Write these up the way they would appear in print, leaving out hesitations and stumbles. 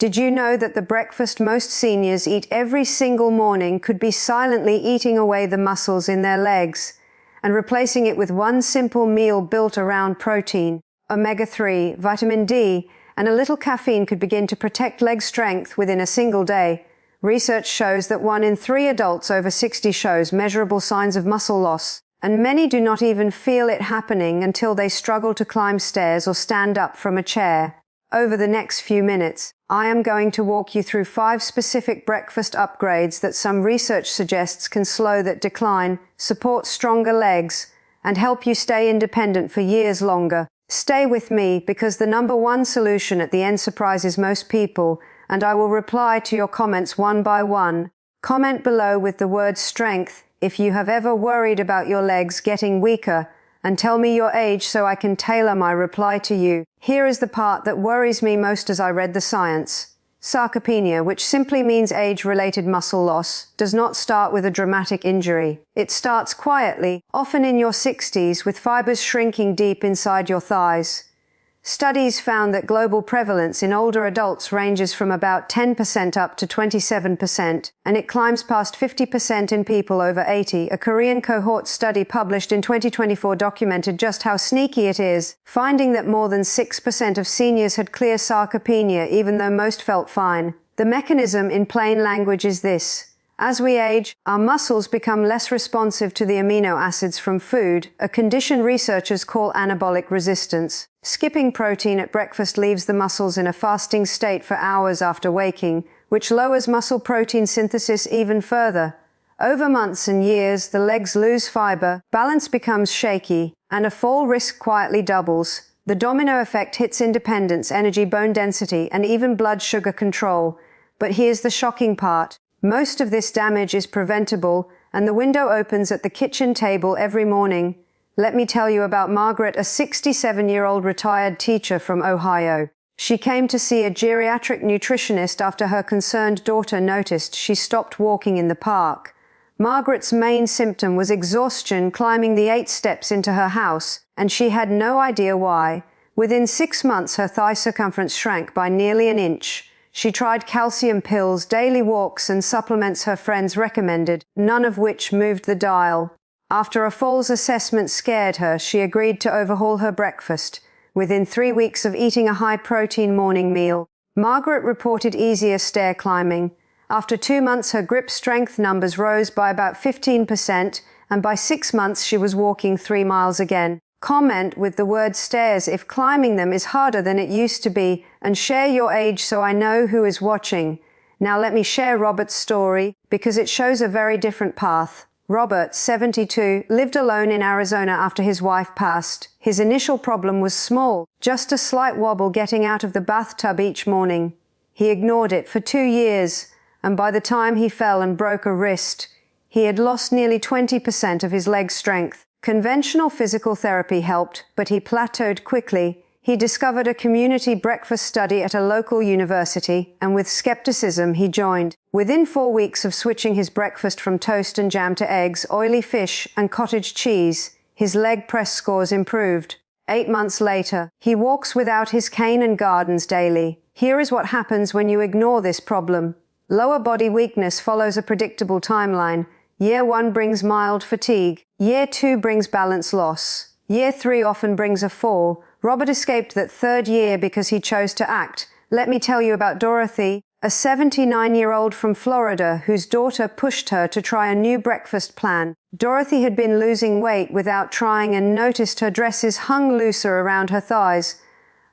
Did you know that the breakfast most seniors eat every single morning could be silently eating away the muscles in their legs and replacing it with one simple meal built around protein, omega-3, vitamin D, and a little caffeine could begin to protect leg strength within a single day? Research shows that 1 in 3 adults over 60 shows measurable signs of muscle loss, and many do not even feel it happening until they struggle to climb stairs or stand up from a chair. Over the next few minutes, I am going to walk you through 5 specific breakfast upgrades that some research suggests can slow that decline, support stronger legs, and help you stay independent for years longer. Stay with me because the number one solution at the end surprises most people, and I will reply to your comments one by one. Comment below with the word strength if you have ever worried about your legs getting weaker, and tell me your age so I can tailor my reply to you. Here is the part that worries me most as I read the science. Sarcopenia, which simply means age-related muscle loss, does not start with a dramatic injury. It starts quietly, often in your 60s, with fibers shrinking deep inside your thighs. Studies found that global prevalence in older adults ranges from about 10% up to 27%, and it climbs past 50% in people over 80. A Korean cohort study published in 2024 documented just how sneaky it is, finding that more than 6% of seniors had clear sarcopenia even though most felt fine. The mechanism in plain language is this. As we age, our muscles become less responsive to the amino acids from food, a condition researchers call anabolic resistance. Skipping protein at breakfast leaves the muscles in a fasting state for hours after waking, which lowers muscle protein synthesis even further. Over months and years, the legs lose fiber, balance becomes shaky, and a fall risk quietly doubles. The domino effect hits independence, energy, bone density, and even blood sugar control. But here's the shocking part. Most of this damage is preventable, and the window opens at the kitchen table every morning. Let me tell you about Margaret, a 67-year-old retired teacher from Ohio. She came to see a geriatric nutritionist after her concerned daughter noticed she stopped walking in the park. Margaret's main symptom was exhaustion climbing the 8 steps into her house, and she had no idea why. Within 6 months, her thigh circumference shrank by nearly an inch. She tried calcium pills, daily walks, and supplements her friends recommended, none of which moved the dial. After a fall's assessment scared her, she agreed to overhaul her breakfast. Within 3 weeks of eating a high-protein morning meal, Margaret reported easier stair climbing. After 2 months, her grip strength numbers rose by about 15%, and by 6 months she was walking 3 miles again. Comment with the word stairs if climbing them is harder than it used to be, and share your age so I know who is watching. Now let me share Robert's story, because it shows a very different path. Robert, 72, lived alone in Arizona after his wife passed. His initial problem was small, just a slight wobble getting out of the bathtub each morning. He ignored it for 2 years, and by the time he fell and broke a wrist, he had lost nearly 20% of his leg strength. Conventional physical therapy helped, but he plateaued quickly. He discovered a community breakfast study at a local university, and with skepticism he joined. Within 4 weeks of switching his breakfast from toast and jam to eggs, oily fish, and cottage cheese, his leg press scores improved. 8 months later, he walks without his cane and gardens daily. Here is what happens when you ignore this problem. Lower body weakness follows a predictable timeline. Year 1 brings mild fatigue. Year 2 brings balance loss. Year 3 often brings a fall. Robert escaped that 3rd year because he chose to act. Let me tell you about Dorothy, a 79-year-old from Florida whose daughter pushed her to try a new breakfast plan. Dorothy had been losing weight without trying and noticed her dresses hung looser around her thighs.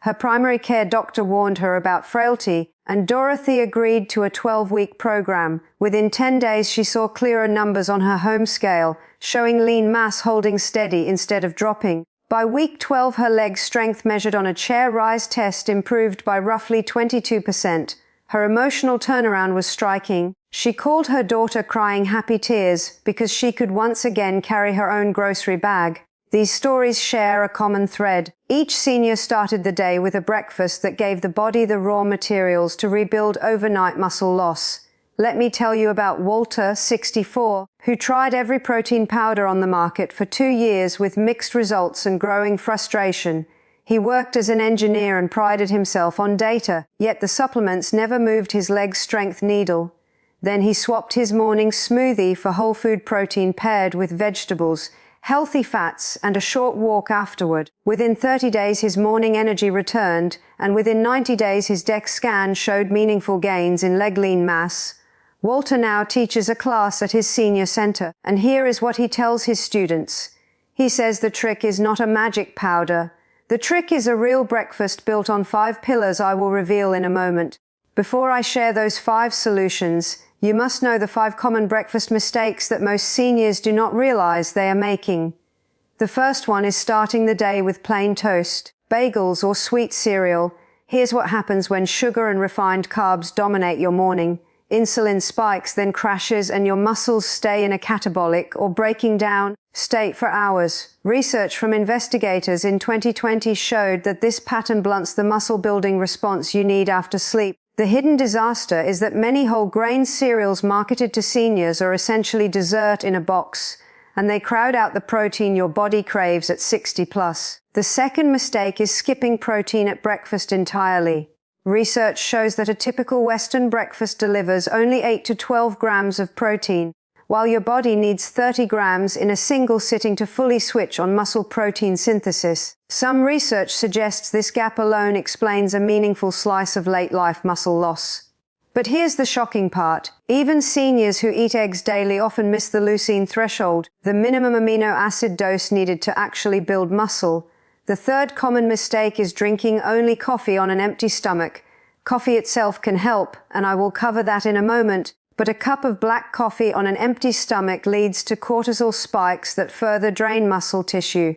Her primary care doctor warned her about frailty, and Dorothy agreed to a 12-week program. Within 10 days, she saw clearer numbers on her home scale, showing lean mass holding steady instead of dropping. By week 12, her leg strength measured on a chair rise test improved by roughly 22%. Her emotional turnaround was striking. She called her daughter crying happy tears because she could once again carry her own grocery bag. These stories share a common thread. Each senior started the day with a breakfast that gave the body the raw materials to rebuild overnight muscle loss. Let me tell you about Walter, 64, who tried every protein powder on the market for 2 years with mixed results and growing frustration. He worked as an engineer and prided himself on data, yet the supplements never moved his leg strength needle. Then he swapped his morning smoothie for whole food protein paired with vegetables, healthy fats, and a short walk afterward. Within 30 days his morning energy returned, and within 90 days his DEX scan showed meaningful gains in leg lean mass. Walter now teaches a class at his senior center, and here is what he tells his students. He says the trick is not a magic powder. The trick is a real breakfast built on 5 pillars I will reveal in a moment. Before I share those 5 solutions, you must know the 5 common breakfast mistakes that most seniors do not realize they are making. The first one is starting the day with plain toast, bagels, or sweet cereal. Here's what happens when sugar and refined carbs dominate your morning. Insulin spikes, then crashes, and your muscles stay in a catabolic or breaking down state for hours. Research from investigators in 2020 showed that this pattern blunts the muscle-building response you need after sleep. The hidden disaster is that many whole grain cereals marketed to seniors are essentially dessert in a box, and they crowd out the protein your body craves at 60 plus. The second mistake is skipping protein at breakfast entirely. Research shows that a typical Western breakfast delivers only 8 to 12 grams of protein, while your body needs 30 grams in a single sitting to fully switch on muscle protein synthesis. Some research suggests this gap alone explains a meaningful slice of late-life muscle loss. But here's the shocking part. Even seniors who eat eggs daily often miss the leucine threshold, the minimum amino acid dose needed to actually build muscle. The third common mistake is drinking only coffee on an empty stomach. Coffee itself can help, and I will cover that in a moment, but a cup of black coffee on an empty stomach leads to cortisol spikes that further drain muscle tissue.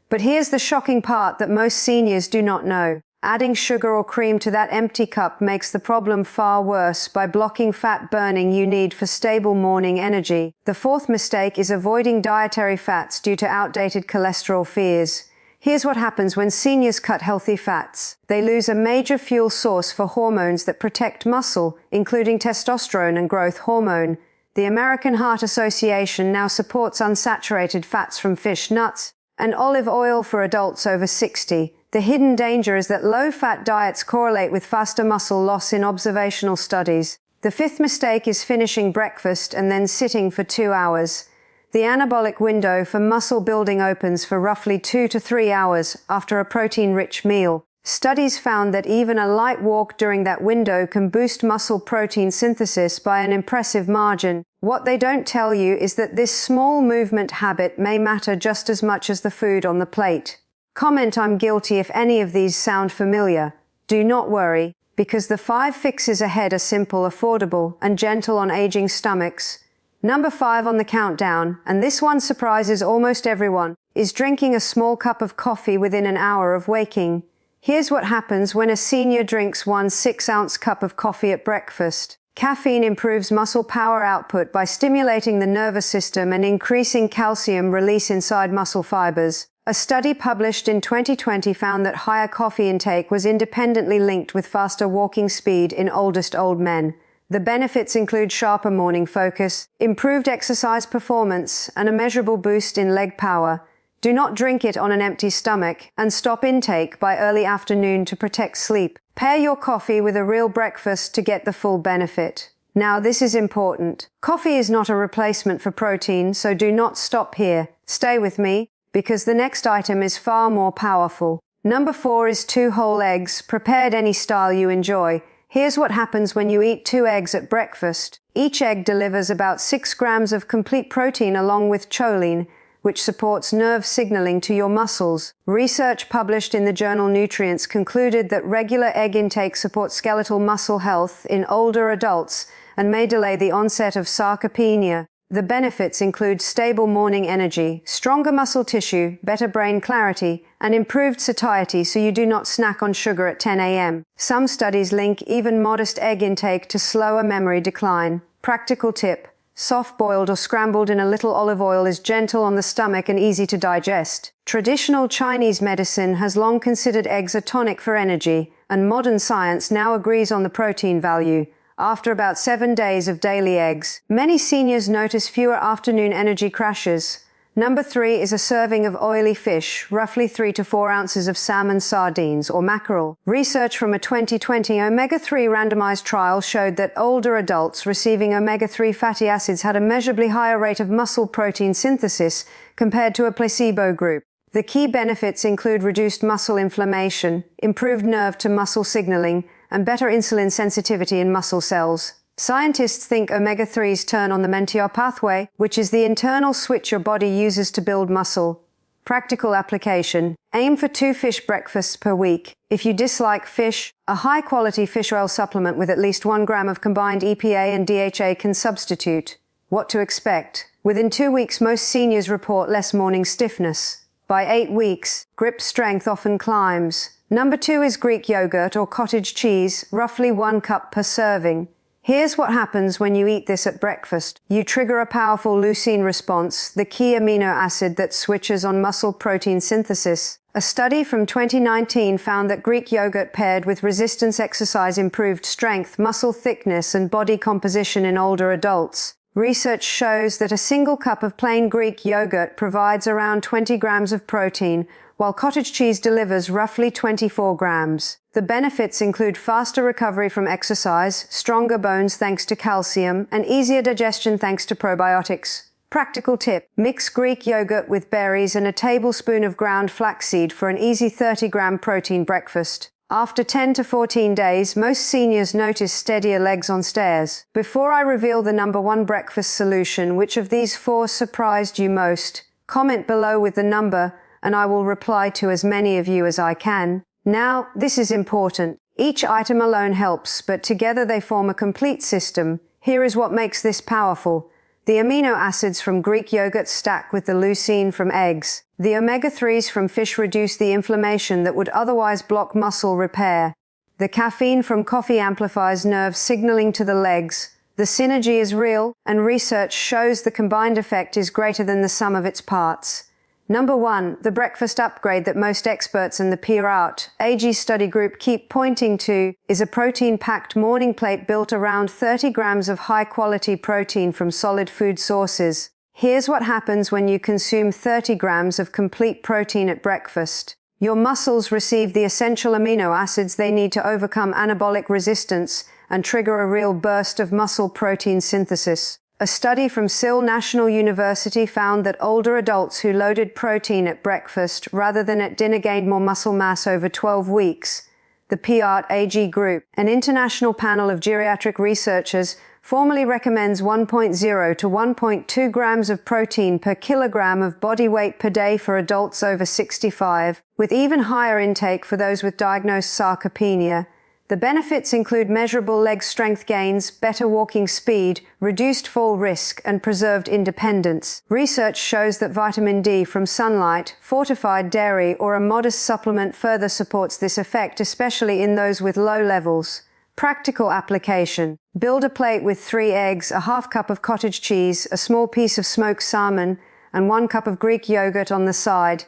But here's the shocking part that most seniors do not know. Adding sugar or cream to that empty cup makes the problem far worse by blocking fat burning you need for stable morning energy. The fourth mistake is avoiding dietary fats due to outdated cholesterol fears. Here's what happens when seniors cut healthy fats. They lose a major fuel source for hormones that protect muscle, including testosterone and growth hormone. The American Heart Association now supports unsaturated fats from fish, nuts, and olive oil for adults over 60. The hidden danger is that low-fat diets correlate with faster muscle loss in observational studies. The fifth mistake is finishing breakfast and then sitting for 2 hours. The anabolic window for muscle building opens for roughly 2 to 3 hours after a protein-rich meal. Studies found that even a light walk during that window can boost muscle protein synthesis by an impressive margin. What they don't tell you is that this small movement habit may matter just as much as the food on the plate. Comment I'm guilty if any of these sound familiar. Do not worry, because the 5 fixes ahead are simple, affordable, and gentle on aging stomachs. Number 5 on the countdown, and this one surprises almost everyone, is drinking a small cup of coffee within an hour of waking. Here's what happens when a senior drinks one 6-ounce cup of coffee at breakfast. Caffeine improves muscle power output by stimulating the nervous system and increasing calcium release inside muscle fibers. A study published in 2020 found that higher coffee intake was independently linked with faster walking speed in oldest old men. The benefits include sharper morning focus, improved exercise performance, and a measurable boost in leg power. Do not drink it on an empty stomach, and stop intake by early afternoon to protect sleep. Pair your coffee with a real breakfast to get the full benefit. Now, this is important. Coffee is not a replacement for protein, so do not stop here. Stay with me, because the next item is far more powerful. Number 4 is 2 whole eggs, prepared any style you enjoy. Here's what happens when you eat 2 eggs at breakfast. Each egg delivers about 6 grams of complete protein along with choline, which supports nerve signaling to your muscles. Research published in the journal Nutrients concluded that regular egg intake supports skeletal muscle health in older adults and may delay the onset of sarcopenia. The benefits include stable morning energy, stronger muscle tissue, better brain clarity, and improved satiety so you do not snack on sugar at 10 a.m. Some studies link even modest egg intake to slower memory decline. Practical tip: soft-boiled or scrambled in a little olive oil is gentle on the stomach and easy to digest. Traditional Chinese medicine has long considered eggs a tonic for energy, and modern science now agrees on the protein value. After about 7 days of daily eggs, many seniors notice fewer afternoon energy crashes. Number 3 is a serving of oily fish, roughly 3 to 4 ounces of salmon, sardines, or mackerel. Research from a 2020 omega-3 randomized trial showed that older adults receiving omega-3 fatty acids had a measurably higher rate of muscle protein synthesis compared to a placebo group. The key benefits include reduced muscle inflammation, improved nerve-to-muscle signaling, and better insulin sensitivity in muscle cells. Scientists think omega-3s turn on the mTOR pathway, which is the internal switch your body uses to build muscle. Practical application. Aim for 2 fish breakfasts per week. If you dislike fish, a high-quality fish oil supplement with at least 1 gram of combined EPA and DHA can substitute. What to expect? Within 2 weeks, most seniors report less morning stiffness. By 8 weeks, grip strength often climbs. Number 2 is Greek yogurt or cottage cheese, roughly 1 cup per serving. Here's what happens when you eat this at breakfast. You trigger a powerful leucine response, the key amino acid that switches on muscle protein synthesis. A study from 2019 found that Greek yogurt paired with resistance exercise improved strength, muscle thickness, and body composition in older adults. Research shows that a single cup of plain Greek yogurt provides around 20 grams of protein, while cottage cheese delivers roughly 24 grams. The benefits include faster recovery from exercise, stronger bones thanks to calcium, and easier digestion thanks to probiotics. Practical tip: mix Greek yogurt with berries and a tablespoon of ground flaxseed for an easy 30-gram protein breakfast. After 10 to 14 days, most seniors notice steadier legs on stairs. Before I reveal the number 1 breakfast solution, which of these 4 surprised you most? Comment below with the number, and I will reply to as many of you as I can. Now, this is important. Each item alone helps, but together they form a complete system. Here is what makes this powerful. The amino acids from Greek yogurt stack with the leucine from eggs. The omega-3s from fish reduce the inflammation that would otherwise block muscle repair. The caffeine from coffee amplifies nerve signaling to the legs. The synergy is real, and research shows the combined effect is greater than the sum of its parts. Number 1, the breakfast upgrade that most experts and the peer-out AG study group keep pointing to is a protein-packed morning plate built around 30 grams of high-quality protein from solid food sources. Here's what happens when you consume 30 grams of complete protein at breakfast. Your muscles receive the essential amino acids they need to overcome anabolic resistance and trigger a real burst of muscle protein synthesis. A study from Seoul National University found that older adults who loaded protein at breakfast rather than at dinner gained more muscle mass over 12 weeks. The PART AG group, an international panel of geriatric researchers, formally recommends 1.0 to 1.2 grams of protein per kilogram of body weight per day for adults over 65, with even higher intake for those with diagnosed sarcopenia. The benefits include measurable leg strength gains, better walking speed, reduced fall risk, and preserved independence. Research shows that vitamin D from sunlight, fortified dairy, or a modest supplement further supports this effect, especially in those with low levels. Practical application. Build a plate with 3 eggs, a half cup of cottage cheese, a small piece of smoked salmon, and 1 cup of Greek yogurt on the side.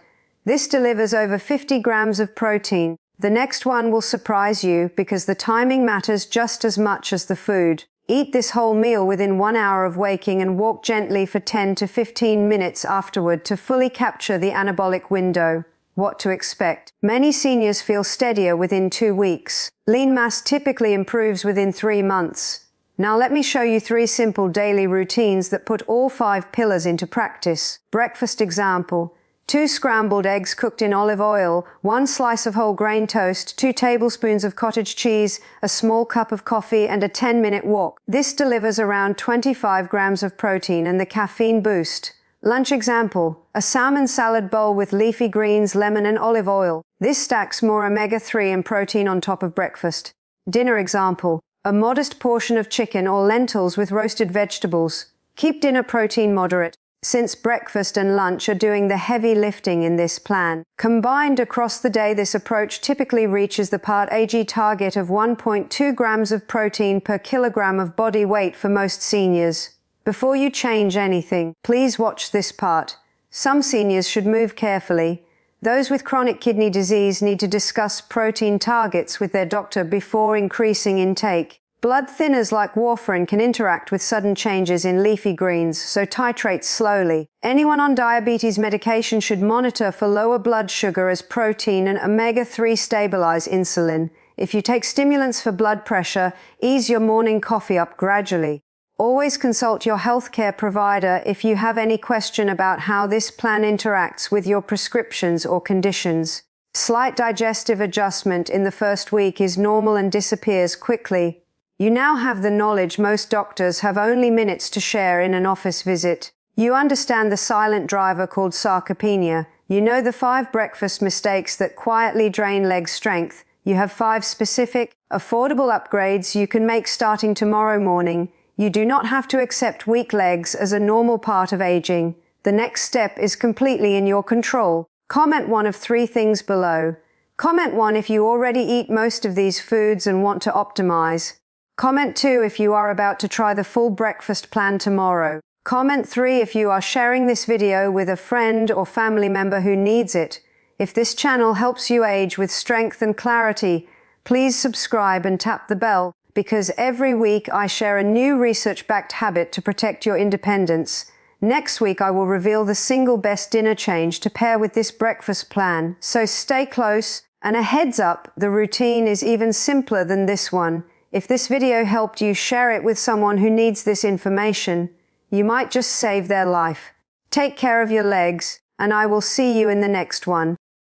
This delivers over 50 grams of protein. The next one will surprise you because the timing matters just as much as the food. Eat this whole meal within 1 hour of waking and walk gently for 10 to 15 minutes afterward to fully capture the anabolic window. What to expect? Many seniors feel steadier within 2 weeks. Lean mass typically improves within 3 months. Now let me show you 3 simple daily routines that put all 5 pillars into practice. Breakfast example. 2 scrambled eggs cooked in olive oil, 1 slice of whole grain toast, 2 tablespoons of cottage cheese, a small cup of coffee, and a 10-minute walk. This delivers around 25 grams of protein and the caffeine boost. Lunch example. A salmon salad bowl with leafy greens, lemon, and olive oil. This stacks more omega-3 and protein on top of breakfast. Dinner example. A modest portion of chicken or lentils with roasted vegetables. Keep dinner protein moderate, since breakfast and lunch are doing the heavy lifting in this plan. Combined across the day, this approach typically reaches the PART AG target of 1.2 grams of protein per kilogram of body weight for most seniors. Before you change anything, please watch this part. Some seniors should move carefully. Those with chronic kidney disease need to discuss protein targets with their doctor before increasing intake. Blood thinners like warfarin can interact with sudden changes in leafy greens, so titrate slowly. Anyone on diabetes medication should monitor for lower blood sugar, as protein and omega-3 stabilize insulin. If you take stimulants for blood pressure, ease your morning coffee up gradually. Always consult your healthcare provider if you have any question about how this plan interacts with your prescriptions or conditions. Slight digestive adjustment in the first week is normal and disappears quickly. You now have the knowledge most doctors have only minutes to share in an office visit. You understand the silent driver called sarcopenia. You know the 5 breakfast mistakes that quietly drain leg strength. You have 5 specific, affordable upgrades you can make starting tomorrow morning. You do not have to accept weak legs as a normal part of aging. The next step is completely in your control. Comment one of 3 things below. Comment 1 if you already eat most of these foods and want to optimize. Comment 2 if you are about to try the full breakfast plan tomorrow. Comment 3 if you are sharing this video with a friend or family member who needs it. If this channel helps you age with strength and clarity, please subscribe and tap the bell, because every week I share a new research-backed habit to protect your independence. Next week I will reveal the single best dinner change to pair with this breakfast plan, so stay close. And a heads up, the routine is even simpler than this one. If this video helped you, share it with someone who needs this information. You might just save their life. Take care of your legs, and I will see you in the next one.